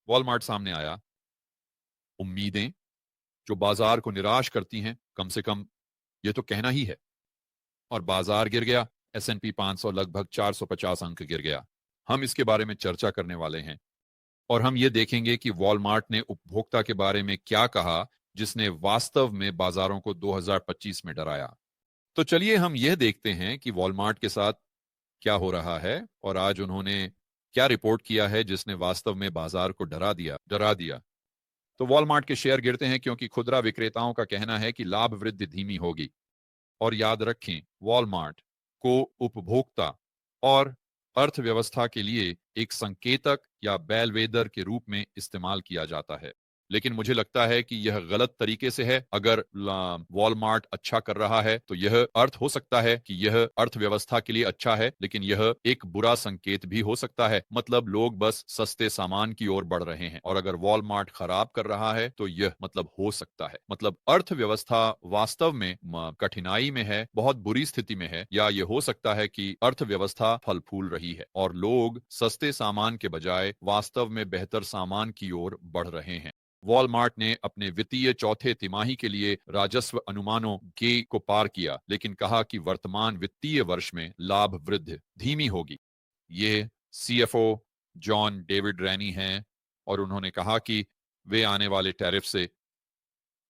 Walmart सामने आया। उम्मीदें जो बाजार को निराश करती हैं, कम से कम ये तो कहना ही है। और बाजार गिर गया। S&P 500 लगभग 450 अंक गिर गया। हम इसके बारे में चर्चा करने वाले हैं और हम ये देखेंगे कि वॉलमार्ट ने उपभोक्ता के बारे में क्या कहा जिसने वास्तव में बाजारों को 2025 में डराया। तो चलिए हम यह देखते हैं कि वॉलमार्ट के साथ क्या हो रहा है और आज उन्होंने क्या रिपोर्ट किया है जिसने वास्तव में बाजार को डरा दिया। तो वॉलमार्ट के शेयर गिरते हैं क्योंकि खुदरा विक्रेताओं का कहना है कि लाभ वृद्धि धीमी होगी। और याद रखें, वॉलमार्ट को उपभोक्ता और अर्थव्यवस्था के लिए एक संकेतक या बेलवेदर के रूप में इस्तेमाल किया जाता है। लेकिन मुझे लगता है कि यह गलत तरीके से है। अगर वॉलमार्ट अच्छा कर रहा है तो यह अर्थ हो सकता है कि यह अर्थव्यवस्था के लिए अच्छा है, लेकिन यह एक बुरा संकेत भी हो सकता है। मतलब लोग बस सस्ते सामान की ओर बढ़ रहे हैं। और अगर वॉलमार्ट खराब कर रहा है तो यह मतलब हो सकता है, मतलब अर्थव्यवस्था वास्तव में कठिनाई में है, बहुत बुरी स्थिति में है, या यह हो सकता है कि अर्थव्यवस्था फल फूल रही है और लोग सस्ते सामान के बजाय वास्तव में बेहतर सामान की ओर बढ़ रहे हैं। वॉलमार्ट ने अपने वित्तीय चौथे तिमाही के लिए राजस्व अनुमानों के को पार किया, लेकिन कहा कि वर्तमान वित्तीय वर्ष में लाभ वृद्धि धीमी होगी। ये CFO जॉन डेविड रैनी हैं और उन्होंने कहा कि वे आने वाले टैरिफ से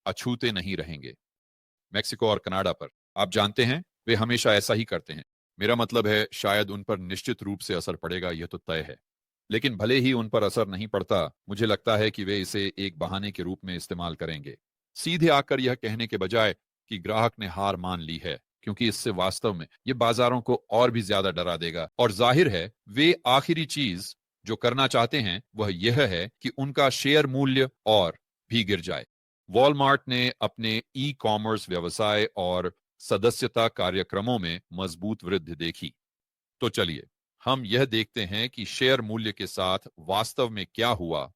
अछूते नहीं रहेंगे। मेक्सिको और कनाडा पर, आप जानते हैं, वे हमेशा ऐसा ही करते हैं। मेरा मतलब है शायद उन पर निश्चित रूप से असर पड़ेगा, यह तो तय है। लेकिन भले ही उन पर असर नहीं पड़ता, मुझे लगता है कि वे इसे एक बहाने के रूप में इस्तेमाल करेंगे, सीधे आकर यह कहने के बजाय कि ग्राहक ने हार मान ली है, क्योंकि इससे वास्तव में यह बाजारों को और भी ज्यादा डरा देगा। और जाहिर है वे आखिरी चीज जो करना चाहते हैं वह यह है कि उनका शेयर मूल्य और भी गिर जाए। वॉलमार्ट ने अपने ई-कॉमर्स व्यवसाय और सदस्यता कार्यक्रमों में मजबूत वृद्धि देखी। तो चलिए हम यह देखते हैं कि शेयर मूल्य के साथ वास्तव में क्या हुआ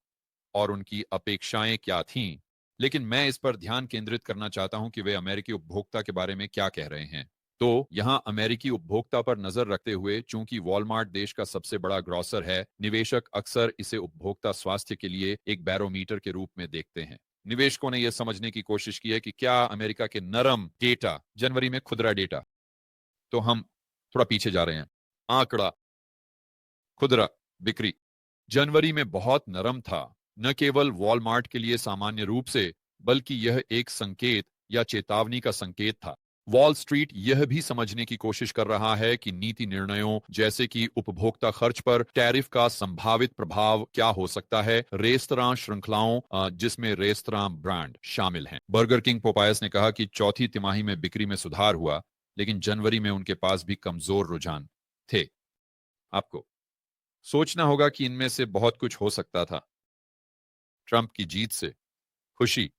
और उनकी अपेक्षाएं क्या थीं। लेकिन मैं इस पर ध्यान केंद्रित करना चाहता हूं कि वे अमेरिकी उपभोक्ता के बारे में क्या कह रहे हैं। तो यहां अमेरिकी उपभोक्ता पर नजर रखते हुए, चूंकि वॉलमार्ट देश का सबसे बड़ा ग्रोसर है, निवेशक अक्सर इसे उपभोक्ता स्वास्थ्य के लिए एक बैरोमीटर के रूप में देखते हैं। निवेशकों ने यह समझने की कोशिश की है कि क्या अमेरिका के नरम डेटा, जनवरी में खुदरा डेटा, तो हम थोड़ा पीछे जा रहे हैं, आंकड़ा खुदरा बिक्री जनवरी में बहुत नरम था। न केवल वॉलमार्ट के लिए सामान्य रूप से, बल्कि यह एक संकेत या चेतावनी का संकेत था। वॉल स्ट्रीट यह भी समझने की कोशिश कर रहा है कि नीति निर्णयों जैसे कि उपभोक्ता खर्च पर टैरिफ का संभावित प्रभाव क्या हो सकता है। रेस्तरां श्रृंखलाओं, जिसमें रेस्तरां ब्रांड शामिल हैं। बर्गर किंग पोपायस ने कहा कि चौथी तिमाही में बिक्री में सुधार हुआ, लेकिन जनवरी में उनके पास भी कमजोर रुझान थे। आपको सोचना होगा कि इनमें से बहुत कुछ हो सकता था। ट्रंप की जीत से खुशी,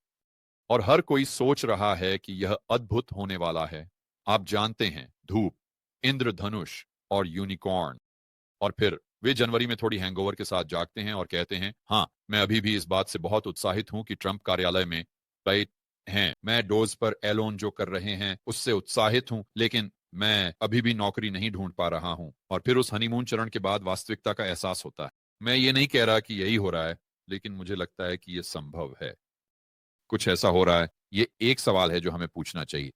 और हर कोई सोच रहा है कि यह अद्भुत होने वाला है। आप जानते हैं, धूप, इंद्रधनुष और यूनिकॉर्न। और फिर वे जनवरी में थोड़ी हैंगओवर के साथ जागते हैं और कहते हैं, हाँ, मैं अभी भी इस बात से बहुत उत्साहित हूं कि ट्रंप कार्यालय में राइट हैं। मैं डोज पर एलोन जो कर रहे हैं उससे उत्साहित हूं, लेकिन मैं अभी भी नौकरी नहीं ढूंढ पा रहा हूं। और फिर उस हनीमून चरण के बाद वास्तविकता का एहसास होता है। मैं ये नहीं कह रहा कि यही हो रहा है, लेकिन मुझे लगता है कि यह संभव है। कुछ ऐसा हो रहा है। ये एक सवाल है जो हमें पूछना चाहिए।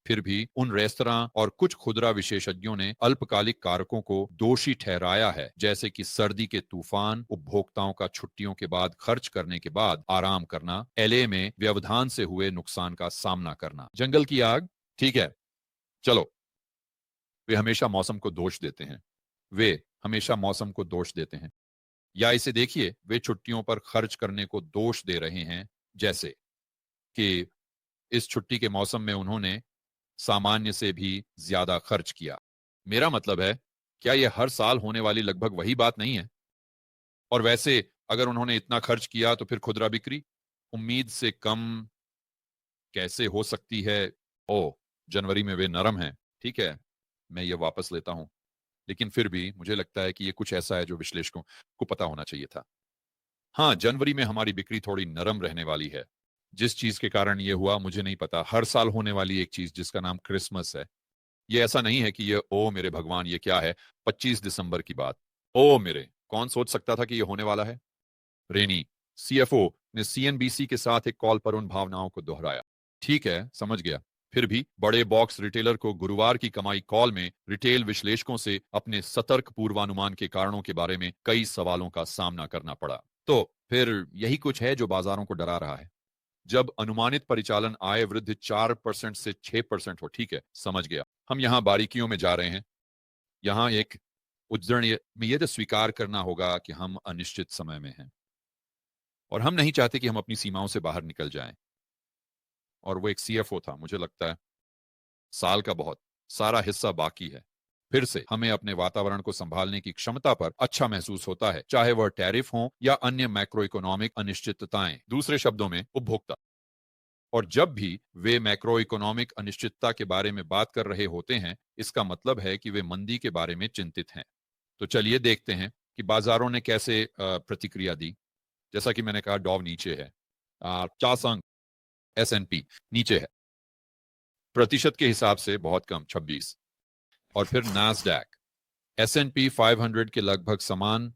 फिर भी उन रेस्तरां और कुछ खुदरा विशेषज्ञों ने अल्पकालिक कारकों को दोषी ठहराया है, जैसे कि सर्दी के तूफान, उपभोक्ताओं का छुट्टियों के बाद खर्च करने के बाद आराम करना, LA में व्यवधान से हुए नुकसान का सामना करना, जंगल की आग। ठीक है, चलो, वे हमेशा मौसम को दोष देते हैं। वे हमेशा मौसम को दोष देते हैं। या इसे देखिए, वे छुट्टियों पर खर्च करने को दोष दे रहे हैं, जैसे कि इस छुट्टी के मौसम में उन्होंने सामान्य से भी ज्यादा खर्च किया। मेरा मतलब है, क्या यह हर साल होने वाली लगभग वही बात नहीं है? और वैसे अगर उन्होंने इतना खर्च किया तो फिर खुदरा बिक्री उम्मीद से कम कैसे हो सकती है? ओ, जनवरी में वे नरम हैं। ठीक है, मैं ये वापस लेता हूं। लेकिन फिर भी मुझे लगता है कि ये कुछ ऐसा है जो विश्लेषकों को पता होना चाहिए था। हाँ, जनवरी में हमारी बिक्री थोड़ी नरम रहने वाली है। जिस चीज के कारण ये हुआ मुझे नहीं पता। हर साल होने वाली एक चीज जिसका नाम क्रिसमस है। ये ऐसा नहीं है कि ये, ओ मेरे भगवान, ये क्या है, 25 दिसंबर की बात। ओ मेरे, कौन सोच सकता था कि ये होने वाला है? रेनी, सीएफओ, ने सीएनबीसी के साथ एक कॉल पर उन भावनाओं को दोहराया। ठीक है, समझ गया। फिर भी बड़े बॉक्स रिटेलर को गुरुवार की कमाई कॉल में रिटेल विश्लेषकों से अपने सतर्क पूर्वानुमान के कारणों के बारे में कई सवालों का सामना करना पड़ा। तो फिर यही कुछ है जो बाजारों को डरा रहा है। जब अनुमानित परिचालन आय वृद्धि 4% से 6% हो, ठीक है, समझ गया। हम यहां बारीकियों में जा रहे हैं। यहां एक उद्धरण में यह तो स्वीकार करना होगा कि हम अनिश्चित समय में हैं और हम नहीं चाहते कि हम अपनी सीमाओं से बाहर निकल जाएं। और वो एक सीएफओ था, मुझे लगता है साल का बहुत सारा हिस्सा बाकी है। फिर से हमें अपने वातावरण को संभालने की क्षमता पर अच्छा महसूस होता है, चाहे वह टैरिफ हो या अन्य मैक्रो इकोनॉमिक अनिश्चितताएं। दूसरे शब्दों में उपभोक्ता। और जब भी वे मैक्रो इकोनॉमिक अनिश्चितता के बारे में बात कर रहे होते हैं, इसका मतलब है कि वे मंदी के बारे में चिंतित हैं। तो चलिए देखते हैं कि बाजारों ने कैसे प्रतिक्रिया दी। जैसा कि मैंने कहा, डॉव नीचे है, चासंग एसएनपी नीचे है, प्रतिशत के हिसाब से बहुत कम 26। और फिर नास्डैक एसएनपी 500 के लगभग समान,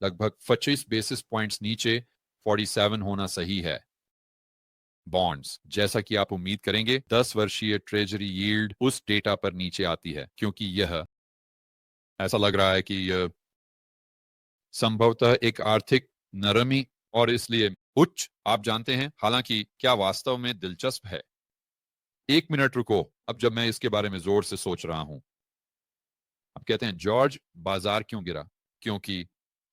लगभग 25 बेसिस पॉइंट्स नीचे, 47 होना सही है। बॉन्ड्स, जैसा कि आप उम्मीद करेंगे, 10 वर्षीय ट्रेजरी यील्ड उस डेटा पर नीचे आती है, क्योंकि यह ऐसा लग रहा है कि यह संभवतः एक आर्थिक नरमी और इसलिए उच्च। आप जानते हैं, हालांकि क्या वास्तव में दिलचस्प है? एक मिनट रुको, अब जब मैं इसके बारे में जोर से सोच रहा हूं। अब कहते हैं, जॉर्ज, बाजार क्यों गिरा? क्योंकि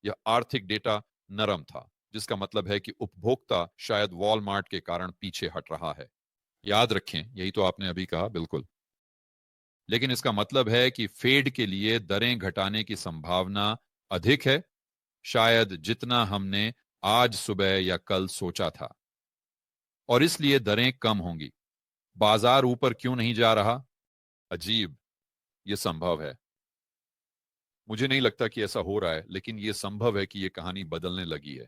यह आर्थिक डेटा नरम था, जिसका मतलब है कि उपभोक्ता शायद वॉलमार्ट के कारण पीछे हट रहा है। याद रखें, यही तो आपने अभी कहा, बिल्कुल। लेकिन इसका मतलब है कि फेड के लिए दरें घटाने की संभावना अधिक है, शायद जितना हमने आज सुबह या कल सोचा था, और इसलिए दरें कम होंगी। बाजार ऊपर क्यों नहीं जा रहा? अजीब, यह संभव है। मुझे नहीं लगता कि ऐसा हो रहा है, लेकिन यह संभव है कि यह कहानी बदलने लगी है।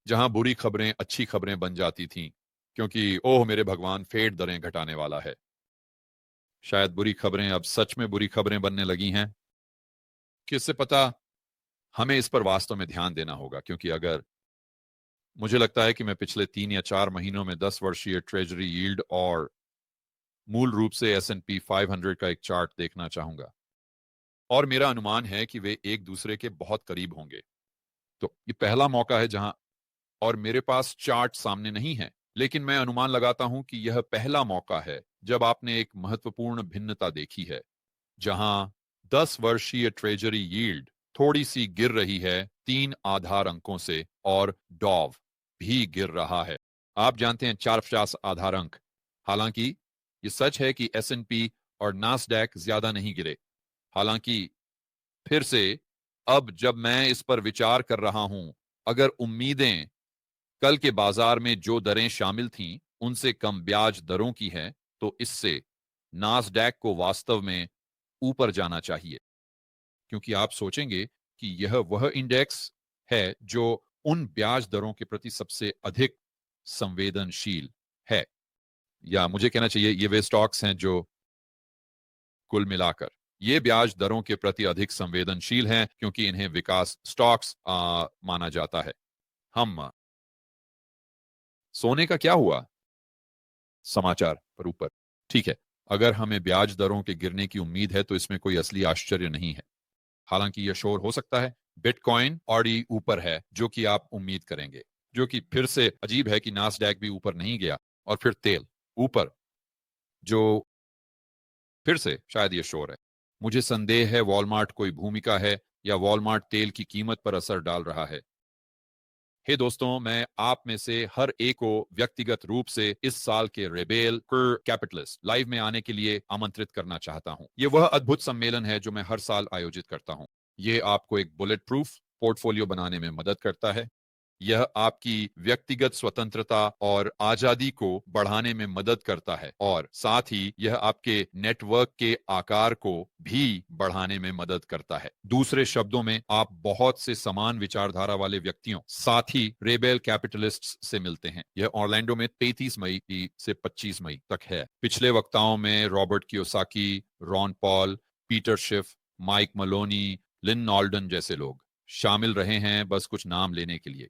जहां बुरी खबरें अच्छी खबरें बन जाती थीं, क्योंकि ओह मेरे भगवान, फेड दरें घटाने वाला है, शायद बुरी खबरें अब सच में बुरी खबरें बनने लगी हैं। किससे पता? हमें इस पर वास्तव में ध्यान देना होगा, क्योंकि अगर मुझे लगता है कि मैं पिछले 3 या 4 महीनों में 10 वर्षीय ट्रेजरी यील्ड और मूल रूप से एसएनपी 500 का एक चार्ट देखना चाहूंगा, और मेरा अनुमान है कि वे एक दूसरे के बहुत करीब होंगे। तो ये पहला मौका है जहां, और मेरे पास चार्ट सामने नहीं है, लेकिन मैं अनुमान लगाता हूं कि यह पहला मौका है जब आपने एक महत्वपूर्ण भिन्नता देखी है, जहां 10 वर्षीय ट्रेजरी यील्ड थोड़ी सी गिर रही है 3 आधार अंकों से, और डॉव भी गिर रहा है, आप जानते हैं, 450 आधार अंक। हालांकि ये सच है कि एसएनपी और नास्डैक ज्यादा नहीं गिरे। हालांकि फिर से, अब जब मैं इस पर विचार कर रहा हूं, अगर उम्मीदें कल के बाजार में जो दरें शामिल थीं उनसे कम ब्याज दरों की हैं, तो इससे नास्डैक को वास्तव में ऊपर जाना चाहिए, क्योंकि आप सोचेंगे कि यह वह इंडेक्स है जो उन ब्याज दरों के प्रति सबसे अधिक संवेदनशील है, या मुझे कहना चाहिए ये वे स्टॉक्स हैं जो कुल मिलाकर ये ब्याज दरों के प्रति अधिक संवेदनशील हैं, क्योंकि इन्हें विकास स्टॉक्स माना जाता है। हम सोने का क्या हुआ समाचार पर ऊपर? ठीक है, अगर हमें ब्याज दरों के गिरने की उम्मीद है तो इसमें कोई असली आश्चर्य नहीं है। हालांकि यह शोर हो सकता है। बिटकॉइन ऑलरेडी ऊपर है, जो कि आप उम्मीद करेंगे, जो कि फिर से अजीब है कि नास्डैक भी ऊपर नहीं गया। और फिर तेल ऊपर, जो फिर से शायद यह शोर है। मुझे संदेह है वॉलमार्ट कोई भूमिका है, या वॉलमार्ट तेल की कीमत पर असर डाल रहा है। हे दोस्तों, मैं आप में से हर एक को व्यक्तिगत रूप से इस साल के रेबेल कैपिटलिस्ट लाइव में आने के लिए आमंत्रित करना चाहता हूं। यह वह अद्भुत सम्मेलन है जो मैं हर साल आयोजित करता हूं। यह आपको एक बुलेट प्रूफ पोर्टफोलियो बनाने में मदद करता है। यह आपकी व्यक्तिगत स्वतंत्रता और आजादी को बढ़ाने में मदद करता है, और साथ ही यह आपके नेटवर्क के आकार को भी बढ़ाने में मदद करता है। दूसरे शब्दों में, आप बहुत से समान विचारधारा वाले व्यक्तियों, साथ ही रेबेल कैपिटलिस्ट्स से मिलते हैं। यह ऑरलैंडो में 33 मई से 25 मई तक है। पिछले वक्ताओं में Robert Kiyosaki, Ron Paul, Peter Schiff, Mike Maloney, Lynn Alden जैसे लोग शामिल रहे हैं, बस कुछ नाम लेने के लिए।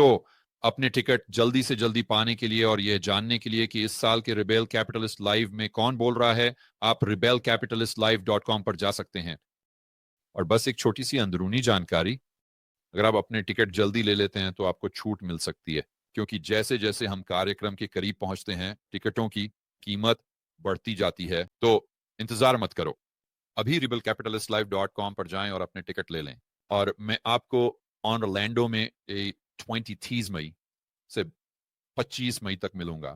तो अपने टिकट जल्दी से जल्दी पाने के लिए और यह जानने के लिए कि इस साल के रिबेल कैपिटलिस्ट लाइव में कौन बोल रहा है, आप rebelcapitalistlive.com पर जा सकते हैं। और बस एक छोटी सी अंदरूनी जानकारी, अगर आप अपने टिकट जल्दी ले लेते हैं तो आपको छूट मिल सकती है, क्योंकि जैसे जैसे हम कार्यक्रम के करीब पहुंचते हैं टिकटों की कीमत बढ़ती जाती है। तो इंतजार मत करो, अभी rebelcapitalistlive.com पर जाएं और अपने टिकट ले लें। और मैं आपको ऑर्लैंडो में 20 मई से 25 मई तक मिलूंगा।